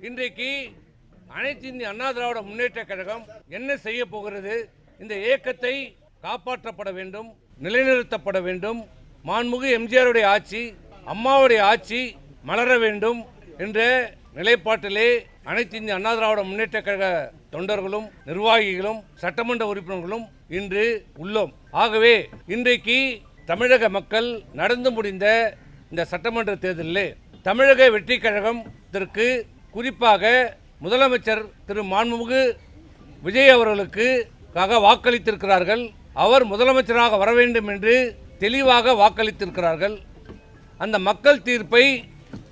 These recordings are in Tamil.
இன்றைக்கு அனைத்து இந்திய அண்ணா திராவிட முன்னேற்ற கழகம் என்ன செய்ய போகிறது? இந்த இயக்கத்தை காப்பாற்றப்பட வேண்டும், நிலைநிறுத்தப்பட வேண்டும். மாண்புமிகு எம்ஜிஆருடைய ஆட்சி, அம்மாவுடைய ஆட்சி மலர வேண்டும் என்ற நிலைப்பாட்டிலே அனைத்து இந்திய அண்ணா திராவிட முன்னேற்ற கழக தொண்டர்களும் நிர்வாகிகளும் சட்டமன்ற உறுப்பினர்களும் இன்று உள்ளோம். ஆகவே இன்றைக்கு தமிழக மக்கள் நடந்து முடிந்த இந்த சட்டமன்ற தேர்தலில் தமிழக வெற்றி கழகத்திற்கு குறிப்பாக முதலமைச்சர் திரு மாண்புமிகு விஜய் அவர்களுக்கு வாக்களித்திருக்கிறார்கள். அவர் முதலமைச்சராக வர வேண்டும் என்று தெளிவாக வாக்களித்திருக்கிறார்கள். அந்த மக்கள் தீர்ப்பை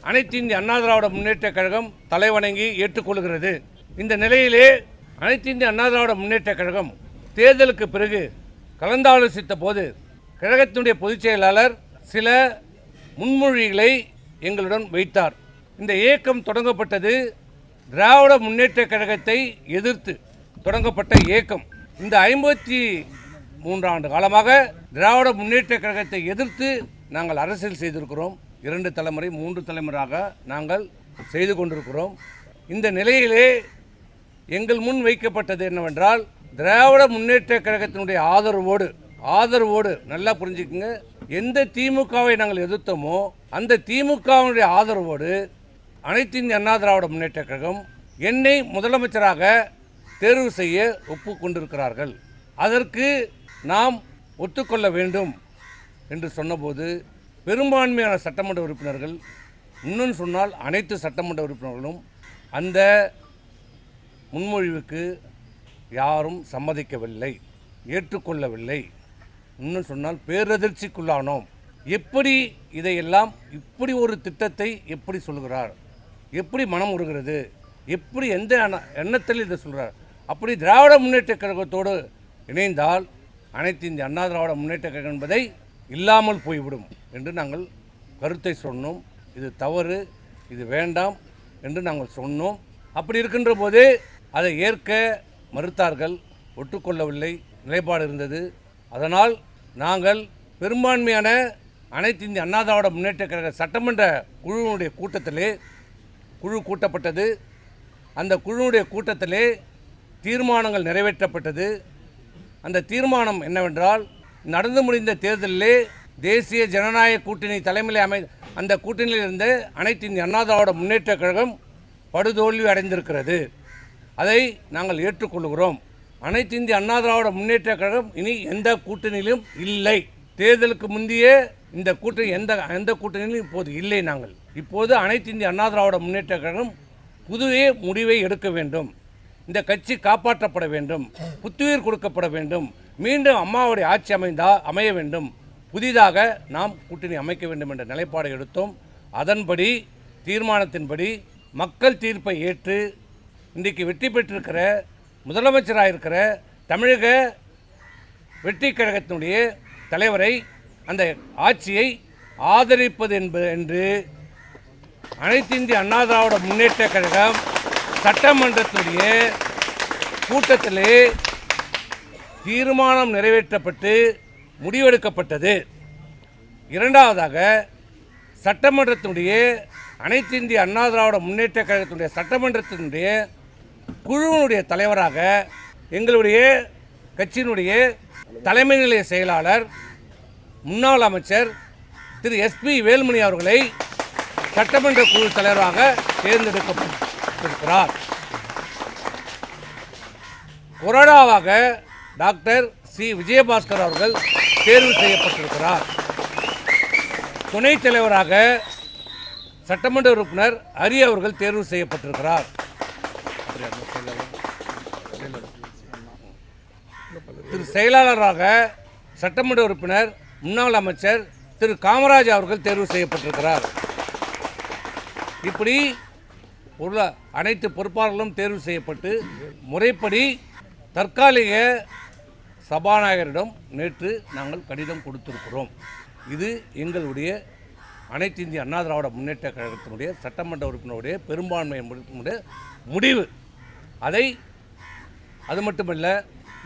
அனைத்து இந்திய அண்ணா திராவிட முன்னேற்ற கழகம் தலைவணங்கி ஏற்றுக்கொள்கிறது. இந்த நிலையிலே அனைத்து இந்திய அண்ணா திராவிட முன்னேற்ற கழகம் தேர்தலுக்கு பிறகு கலந்தாலோசித்த போது கழகத்தினுடைய பொதுச் செயலாளர் சில முன்மொழிகளை எங்களுடன் வைத்தார். இந்த இயக்கம் தொடங்கப்பட்டது திராவிட முன்னேற்ற கழகத்தை எதிர்த்து தொடங்கப்பட்ட இயக்கம். இந்த 53 ஆண்டு காலமாக திராவிட முன்னேற்ற கழகத்தை எதிர்த்து நாங்கள் அரசியல் செய்திருக்கிறோம். 2 தலைமுறை 3 தலைமுறையாக நாங்கள் செய்து கொண்டிருக்கிறோம். இந்த நிலையிலே எங்கள் முன் வைக்கப்பட்டது என்னவென்றால், திராவிட முன்னேற்ற கழகத்தினுடைய ஆதரவோடு நல்லா புரிஞ்சுக்குங்க, எந்த திமுகவை நாங்கள் எதிர்த்தோமோ அந்த திமுகவினுடைய ஆதரவோடு அனைத்து இந்திய அண்ணா திராவிட முன்னேற்ற கழகம் என்னை முதலமைச்சராக தேர்வு செய்ய ஒப்புக்கொண்டிருக்கிறார்கள். அதற்கு நாம் ஒத்துக்கொள்ள வேண்டும் என்று சொன்னபோது பெரும்பான்மையான சட்டமன்ற உறுப்பினர்கள், இன்னும் சொன்னால் அனைத்து சட்டமன்ற உறுப்பினர்களும் அந்த முன்மொழிவுக்கு யாரும் சம்மதிக்கவில்லை, ஏற்றுக்கொள்ளவில்லை. இன்னும் சொன்னால் பேரதிர்ச்சிக்குள்ளானோம். எப்படி இதையெல்லாம் இப்படி ஒரு திட்டத்தை எப்படி சொல்கிறார், எப்படி மனம் உருகிறது, எப்படி எந்த எண்ணத்தில் இதை சொல்கிறார்? அப்படி திராவிட முன்னேற்ற கழகத்தோடு இணைந்தால் அனைத்து இந்திய அண்ணா திராவிட முன்னேற்ற கழகம் என்பதை இல்லாமல் போய்விடும் என்று நாங்கள் கருத்தை சொன்னோம். இது தவறு, இது வேண்டாம் என்று நாங்கள் சொன்னோம். அப்படி இருக்கின்ற போது அதை ஏற்க மறுத்தார்கள், ஒட்டுக்கொள்ளவில்லை, நிலைப்பாடு இருந்தது. அதனால் நாங்கள் பெரும்பான்மையான அனைத்து இந்திய அண்ணா திராவிட முன்னேற்ற கழக சட்டமன்ற குழுவினுடைய கூட்டத்திலே குழு கூட்டப்பட்டது. அந்த குழுவுடைய கூட்டத்திலே தீர்மானங்கள் நிறைவேற்றப்பட்டது. அந்த தீர்மானம் என்னவென்றால், நடந்து முடிந்த தேர்தலிலே தேசிய ஜனநாயக கூட்டணி தலைமையில் அந்த கூட்டணியில் இருந்த அனைத்து இந்திய அண்ணா திராவிட முன்னேற்ற கழகம் படுதோல்வி அடைந்திருக்கிறது. அதை நாங்கள் ஏற்றுக்கொள்கிறோம். அனைத்து இந்திய அண்ணா திராவிட முன்னேற்ற கழகம் இனி எந்த கூட்டணியிலும் இல்லை. தேர்தலுக்கு முந்தைய இந்த கூட்டணி எந்த கூட்டணியிலும் இப்போது இல்லை. நாங்கள் இப்போது அனைத்து இந்திய அண்ணா திராவிட முன்னேற்ற கழகம் புதிய முடிவை எடுக்க வேண்டும். இந்த கட்சி காப்பாற்றப்பட வேண்டும், புத்துயிர் கொடுக்கப்பட வேண்டும், மீண்டும் அம்மாவுடைய ஆட்சி அமைய வேண்டும், புதிதாக நாம் கூட்டணி அமைக்க வேண்டும் என்ற நிலைப்பாடை எடுத்தோம். அதன்படி தீர்மானத்தின்படி மக்கள் தீர்ப்பை ஏற்று இன்றைக்கு வெற்றி பெற்றிருக்கிற முதலமைச்சராக இருக்கிற தமிழக வெற்றி கழகத்தினுடைய தலைவரை, அந்த ஆட்சியை ஆதரிப்பது என்று அனைத்து இந்திய அண்ணா திராவிட முன்னேற்ற கழகம் சட்டமன்றத்துடைய கூட்டத்திலே தீர்மானம் நிறைவேற்றப்பட்டு முடிவெடுக்கப்பட்டது. இரண்டாவதாக, சட்டமன்றத்தினுடைய அனைத்து இந்திய அண்ணா திராவிட முன்னேற்ற கழகத்தினுடைய சட்டமன்றத்தினுடைய குழுவினுடைய தலைவராக எங்களுடைய கட்சியினுடைய தலைமை நிலைய செயலாளர் முன்னாள் அமைச்சர் திரு SP வேலுமணி அவர்களை சட்டமன்ற குழு தலைவராக தேர்ந்தெடுக்கப்பட்டிருக்கிறார். கொறடாவாக டாக்டர் C விஜயபாஸ்கர் அவர்கள் தேர்வு செய்யப்பட்டிருக்கிறார். துணைத் தலைவராக சட்டமன்ற உறுப்பினர் ஹரி அவர்கள் தேர்வு செய்யப்பட்டிருக்கிறார். திரு செயலாளராக சட்டமன்ற உறுப்பினர் முன்னாள் அமைச்சர் திரு காமராஜ் அவர்கள் தேர்வு செய்யப்பட்டிருக்கிறார். இப்படி உள்ள அனைத்து பொறுப்பாளர்களும் தேர்வு செய்யப்பட்டு முறைப்படி தற்காலிக சபாநாயகரிடம் நேற்று நாங்கள் கடிதம் கொடுத்திருக்கிறோம். இது எங்களுடைய அனைத்து இந்திய அண்ணா திராவிட முன்னேற்ற கழகத்தினுடைய சட்டமன்ற உறுப்பினருடைய பெரும்பான்மை முடிவு. அது மட்டுமல்ல,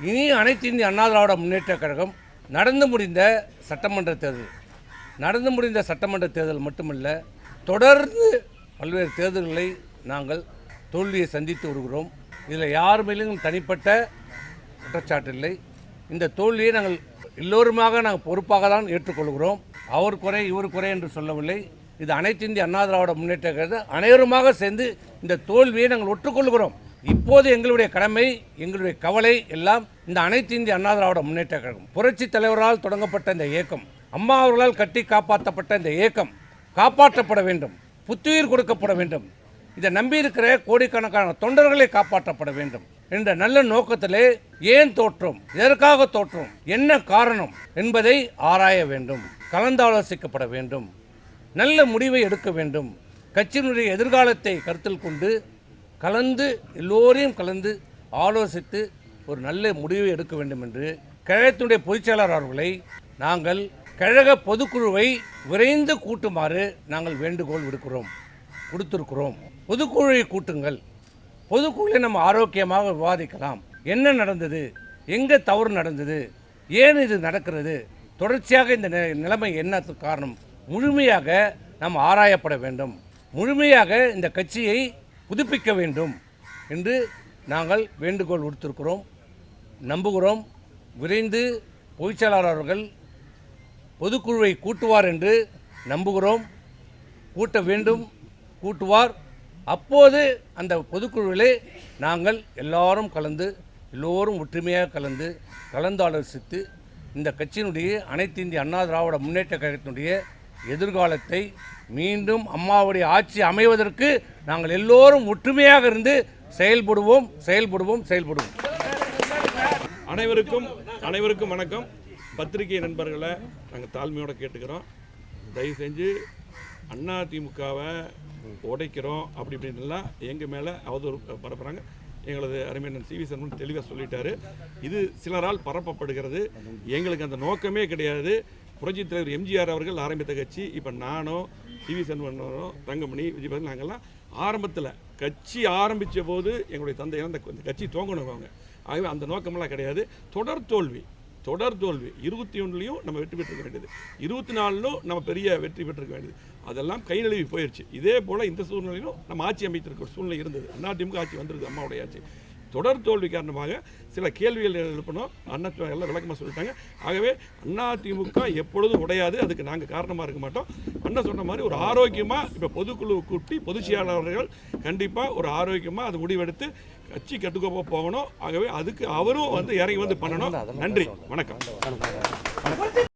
இனி அனைத்து இந்திய அண்ணா திராவிட முன்னேற்ற கழகம் நடந்து முடிந்த சட்டமன்ற தேர்தல் மட்டுமல்ல, தொடர்ந்து பல்வேறு தேர்தல்களை நாங்கள் தோல்வியை சந்தித்து வருகிறோம். இதில் யார் மேலும் தனிப்பட்ட குற்றச்சாட்டு இல்லை. இந்த தோல்வியை நாங்கள் எல்லோருமாக நாங்கள் பொறுப்பாக தான் ஏற்றுக்கொள்கிறோம். அவர் குறை இவர் குறை என்று சொல்லவில்லை. இது அனைத்து இந்திய அண்ணா திராவிட முன்னேற்ற கழக அனைவருமாக சேர்ந்து இந்த தோல்வியை நாங்கள் ஒற்றுக்கொள்கிறோம். இப்போது எங்களுடைய கடமை, எங்களுடைய கவலை எல்லாம் இந்த அனைத்து இந்திய அண்ணா திராவிட முன்னேற்ற கழகம், புரட்சி தலைவரால் தொடங்கப்பட்ட இந்த இயக்கம், அம்மா அவர்களால் கட்டி காப்பாற்றப்பட்ட இந்த இயக்கம் காப்பாற்றப்பட வேண்டும், புத்துயிர் கொடுக்கப்பட வேண்டும். இதை நம்பியிருக்கிற கோடிக்கணக்கான தொண்டர்களை காப்பாற்றப்பட வேண்டும் என்ற நல்ல நோக்கத்திலே ஏன் தோற்றோம், எதற்காக தோற்றோம், என்ன காரணம் என்பதை ஆராய வேண்டும், கலந்தாலோசிக்கப்பட வேண்டும், நல்ல முடிவை எடுக்க வேண்டும். கட்சியினுடைய எதிர்காலத்தை கருத்தில் கொண்டு எல்லோரையும் கலந்து ஆலோசித்து ஒரு நல்ல முடிவை எடுக்க வேண்டும் என்று கழகத்தினுடைய பொதுச்செயலாளர் அவர்களை நாங்கள் கழக பொதுக்குழுவை விரைந்து கூட்டுமாறு நாங்கள் வேண்டுகோள் கொடுத்திருக்கிறோம். பொதுக்குழுவை கூட்டுங்கள். பொதுக்குழுவை நம்ம ஆரோக்கியமாக விவாதிக்கலாம். என்ன நடந்தது, எங்கே தவறு நடந்தது, ஏன் இது நடக்கிறது, தொடர்ச்சியாக இந்த நிலைமை என்ன காரணம், முழுமையாக நாம் ஆராயப்பட வேண்டும். முழுமையாக இந்த கட்சியை புதுப்பிக்க வேண்டும் என்று நாங்கள் வேண்டுகோள் விடுத்திருக்கிறோம். நம்புகிறோம் விரைந்து பொதுச்செயலாளர் அவர்கள் பொதுக்குழுவை கூட்டுவார் என்று நம்புகிறோம். கூட்ட வேண்டும், கூட்டுவார். அப்போது அந்த பொதுக்குழுவிலே நாங்கள் எல்லோரும் ஒற்றுமையாக கலந்தாலோசித்து இந்த கட்சியினுடைய அனைத்து இந்திய அண்ணா திராவிட முன்னேற்ற கழகத்தினுடைய எதிர்காலத்தை மீண்டும் அம்மாவுடைய ஆட்சி அமைவதற்கு நாங்கள் எல்லோரும் ஒற்றுமையாக இருந்து செயல்படுவோம். அனைவருக்கும் வணக்கம். பத்திரிகை நண்பர்களை நாங்கள் தாழ்மையோடு கேட்டுக்கிறோம். தயவு செஞ்சு அதிமுகவை உடைக்கிறோம் அப்படி இப்படின்லாம் எங்கள் மேலே அவதூறு பரப்புகிறாங்க. எங்களது அருமையண்ணன் சி.வி. சண்முகம் தெளிவாக சொல்லிட்டாரு. இது சிலரால் பரப்பப்படுகிறது. எங்களுக்கு அந்த நோக்கமே கிடையாது. புரட்சித் தலைவர் எம்ஜிஆர் அவர்கள் ஆரம்பித்த கட்சி, இப்போ நானோ சி.வி. சண்முகனோ தங்கமணி விஜயபாஸ்கர் நாங்கள்லாம் ஆரம்பத்தில் கட்சி ஆரம்பித்த போது எங்களுடைய தந்தை அந்த கட்சி துவங்கணுவாங்க. ஆகவே அந்த நோக்கமெல்லாம் கிடையாது. தொடர் தோல்வி 21லையும் நம்ம வெற்றி பெற்றிருக்க வேண்டியது, 24லும் நம்ம பெரிய வெற்றி பெற்றிருக்க வேண்டியது, அதெல்லாம் கை நழுவி போயிடுச்சு. இதே போல் இந்த சூழ்நிலையிலும் நம்ம ஆட்சி அமைத்திருக்க ஒரு சூழ்நிலை இருந்தது. அதிமுக ஆட்சி வந்திருக்கு, அம்மாவுடைய ஆட்சி. தொடர் தோல்வி காரணமாக சில கேள்விகள் எழுப்பணும். அண்ணா எல்லாம் விளக்கமாக சொல்லிட்டாங்க. ஆகவே அதிமுக எப்பொழுதும் உடையாது, அதுக்கு நாங்கள் காரணமாக இருக்க மாட்டோம். அண்ணா சொன்ன மாதிரி ஒரு ஆரோக்கியமாக இப்போ பொதுக்குழு கூட்டி பொதுச் செயலாளர்கள் கண்டிப்பாக ஒரு ஆரோக்கியமாக அது முடிவெடுத்து கட்சி கட்டுக்கோப்பாக போகணும். ஆகவே அதுக்கு அவரும் இறங்கி பண்ணணும். நன்றி, வணக்கம்.